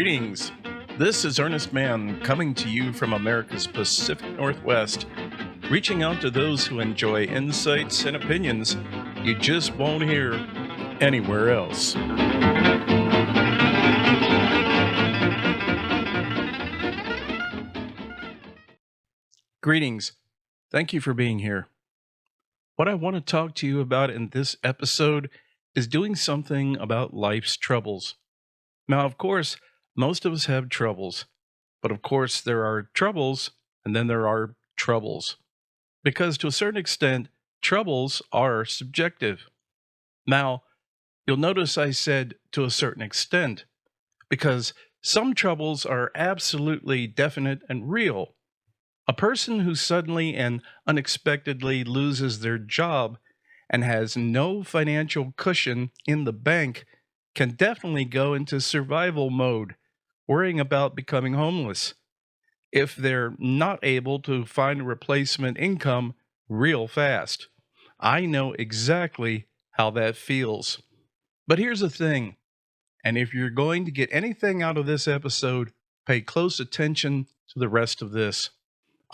Greetings. This is Ernest Mann coming to you from America's Pacific Northwest, reaching out to those who enjoy insights and opinions you just won't hear anywhere else. Greetings. Thank you for being here. What I want to talk to you about in this episode is doing something about life's troubles. Now, of course, most of us have troubles, but of course, there are troubles and then there are troubles. Because to a certain extent, troubles are subjective. Now, you'll notice I said to a certain extent, because some troubles are absolutely definite and real. A person who suddenly and unexpectedly loses their job and has no financial cushion in the bank can definitely go into survival mode, worrying about becoming homeless, if they're not able to find a replacement income real fast. I know exactly how that feels. But here's the thing, and if you're going to get anything out of this episode, pay close attention to the rest of this.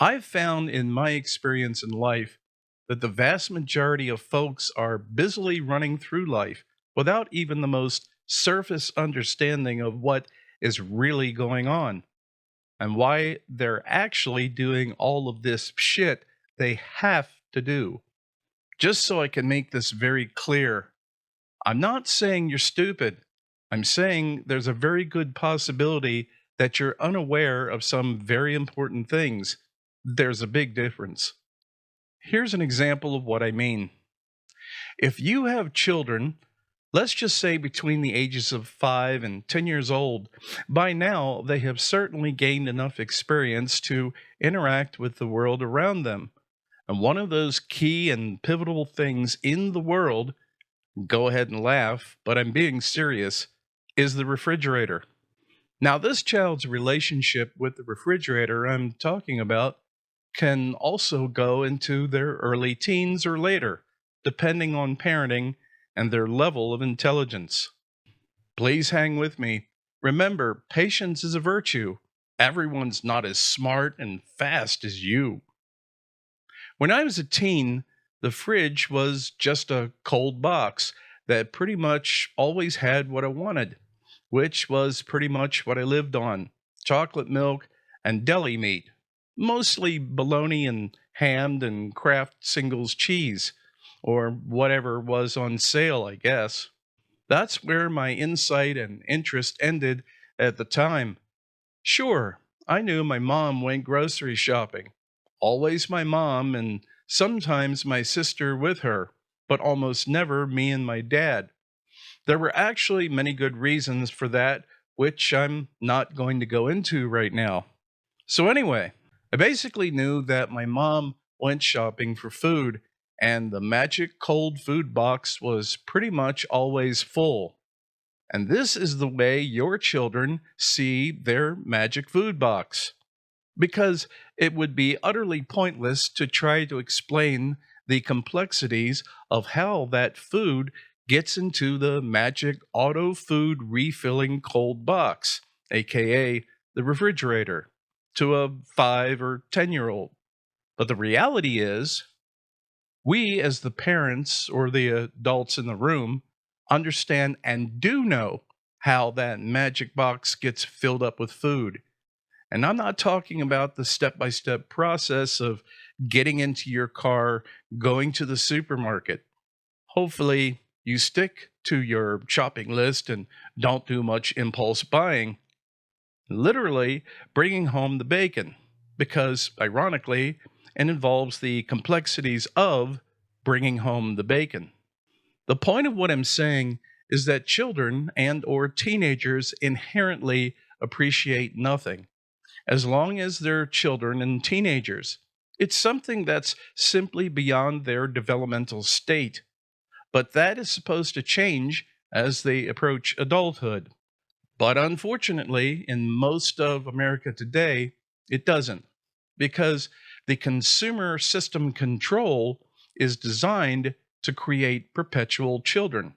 I've found in my experience in life that the vast majority of folks are busily running through life without even the most surface understanding of what is really going on and why they're actually doing all of this shit they have to do. Just so I can make this very clear, I'm not saying you're stupid. I'm saying there's a very good possibility that you're unaware of some very important things. There's a big difference. Here's an example of what I mean. If you have children, let's just say between the ages of 5 and 10 years old, by now they have certainly gained enough experience to interact with the world around them. And one of those key and pivotal things in the world, go ahead and laugh, but I'm being serious, is the refrigerator. Now, this child's relationship with the refrigerator I'm talking about can also go into their early teens or later, depending on parenting and their level of intelligence. Please hang with me. Remember, patience is a virtue. Everyone's not as smart and fast as you. When I was a teen, the fridge was just a cold box that pretty much always had what I wanted, which was pretty much what I lived on: chocolate milk and deli meat. Mostly bologna and ham and Kraft Singles cheese, or whatever was on sale, I guess. That's where my insight and interest ended at the time. Sure, I knew my mom went grocery shopping. Always my mom, and sometimes my sister with her, but almost never me and my dad. There were actually many good reasons for that, which I'm not going to go into right now. So, anyway, I basically knew that my mom went shopping for food, and the magic cold food box was pretty much always full. And this is the way your children see their magic food box. Because it would be utterly pointless to try to explain the complexities of how that food gets into the magic auto food refilling cold box, aka the refrigerator, to a 5 or 10-year-old. But the reality is, we as the parents or the adults in the room understand and do know how that magic box gets filled up with food. And I'm not talking about the step-by-step process of getting into your car, going to the supermarket. Hopefully, you stick to your shopping list and don't do much impulse buying. Literally bringing home the bacon, because ironically, it involves the complexities of bringing home the bacon. The point of what I'm saying is that children and or teenagers inherently appreciate nothing, as long as they're children and teenagers. It's something that's simply beyond their developmental state, but that is supposed to change as they approach adulthood. But unfortunately, in most of America today, it doesn't, because the consumer system control is designed to create perpetual children.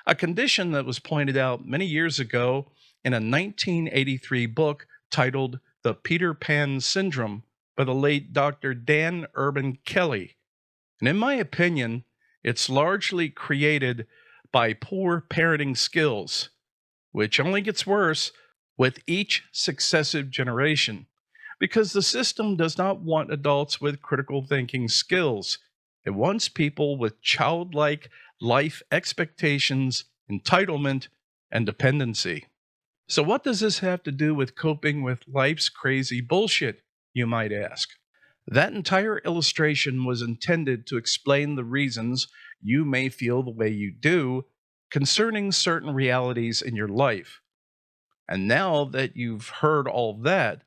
A condition that was pointed out many years ago in a 1983 book titled The Peter Pan Syndrome by the late Dr. Dan Urban Kelly. And in my opinion, it's largely created by poor parenting skills, which only gets worse with each successive generation, because the system does not want adults with critical thinking skills. It wants people with childlike life expectations, entitlement, and dependency. So, what does this have to do with coping with life's crazy bullshit, you might ask? That entire illustration was intended to explain the reasons you may feel the way you do concerning certain realities in your life. And now that you've heard all that,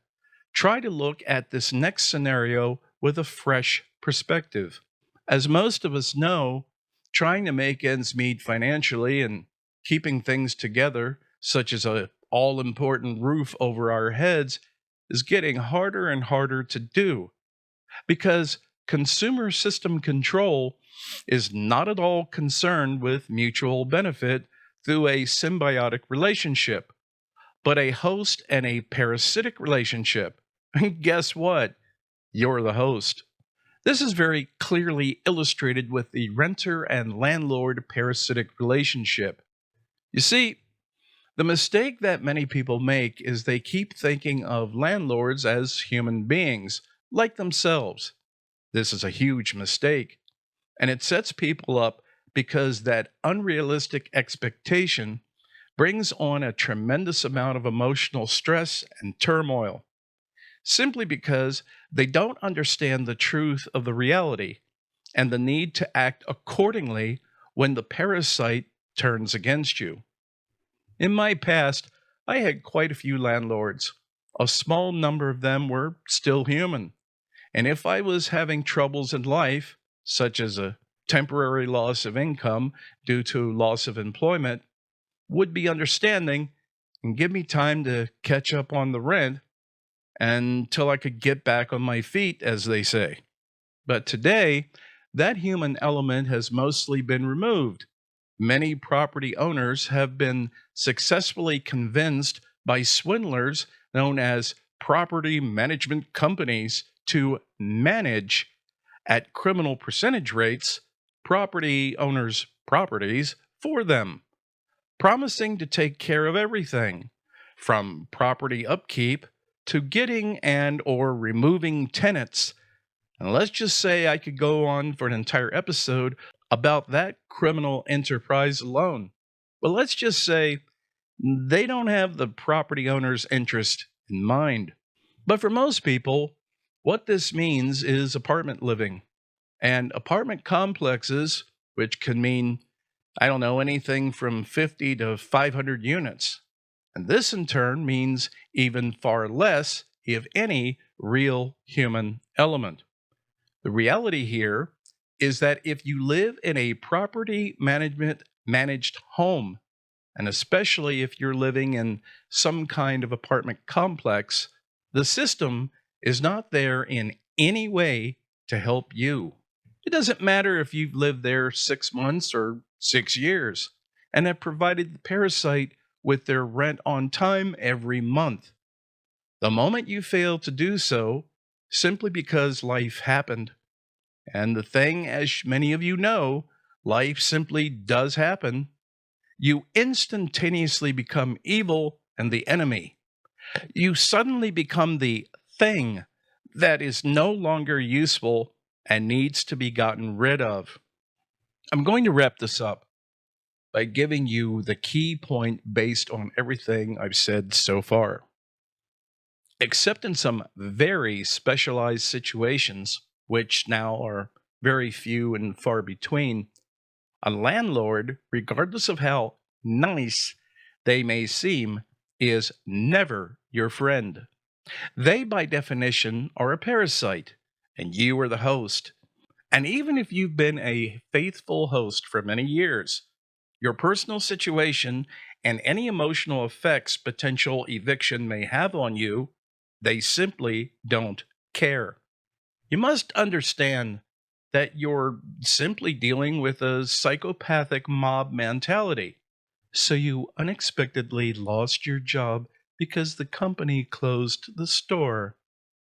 try to look at this next scenario with a fresh perspective. As most of us know, trying to make ends meet financially and keeping things together, such as a all important roof over our heads, is getting harder and harder to do because consumer system control is not at all concerned with mutual benefit through a symbiotic relationship, but a host and a parasitic relationship. And guess what? You're the host. This is very clearly illustrated with the renter and landlord parasitic relationship. You see, the mistake that many people make is they keep thinking of landlords as human beings, like themselves. This is a huge mistake, and it sets people up because that unrealistic expectation brings on a tremendous amount of emotional stress and turmoil, simply because they don't understand the truth of the reality and the need to act accordingly when the parasite turns against you. In my past, I had quite a few landlords. A small number of them were still human. And if I was having troubles in life, such as a temporary loss of income due to loss of employment, would be understanding and give me time to catch up on the rent until I could get back on my feet, as they say. But today, that human element has mostly been removed. Many property owners have been successfully convinced by swindlers known as property management companies to manage, at criminal percentage rates, property owners' properties for them, promising to take care of everything from property upkeep to getting and or removing tenants. And let's just say I could go on for an entire episode about that criminal enterprise alone. But let's just say they don't have the property owner's interest in mind. But for most people, what this means is apartment living. And apartment complexes, which can mean, I don't know, anything from 50 to 500 units. And this in turn means even far less, if any, real human element. The reality here is that if you live in a property management managed home, and especially if you're living in some kind of apartment complex, the system is not there in any way to help you. It doesn't matter if you've lived there 6 months or 6 years and have provided the parasite with their rent on time every month. The moment you fail to do so, simply because life happened, and the thing, as many of you know, life simply does happen, you instantaneously become evil and the enemy. You suddenly become the thing that is no longer useful and needs to be gotten rid of. I'm going to wrap this up by giving you the key point based on everything I've said so far. Except in some very specialized situations, which now are very few and far between, a landlord, regardless of how nice they may seem, is never your friend. They, by definition, are a parasite, and you are the host. And even if you've been a faithful host for many years, your personal situation and any emotional effects potential eviction may have on you, they simply don't care. You must understand that you're simply dealing with a psychopathic mob mentality. So you unexpectedly lost your job because the company closed the store.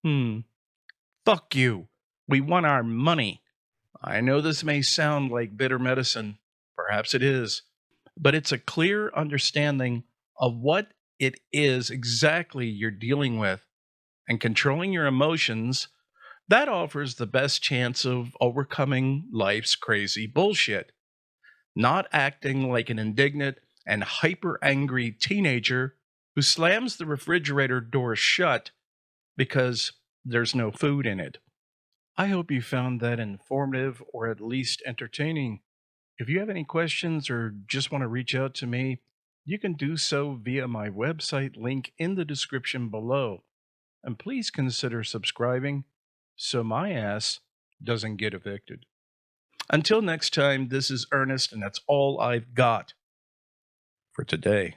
Hmm. Fuck you. We want our money. I know this may sound like bitter medicine. Perhaps it is. But it's a clear understanding of what it is exactly you're dealing with, and controlling your emotions. That offers the best chance of overcoming life's crazy bullshit, not acting like an indignant and hyper angry teenager who slams the refrigerator door shut because there's no food in it. I hope you found that informative or at least entertaining. If you have any questions or just want to reach out to me, you can do so via my website link in the description below. And please consider subscribing so my ass doesn't get evicted. Until next time, this is Ernest, and that's all I've got for today.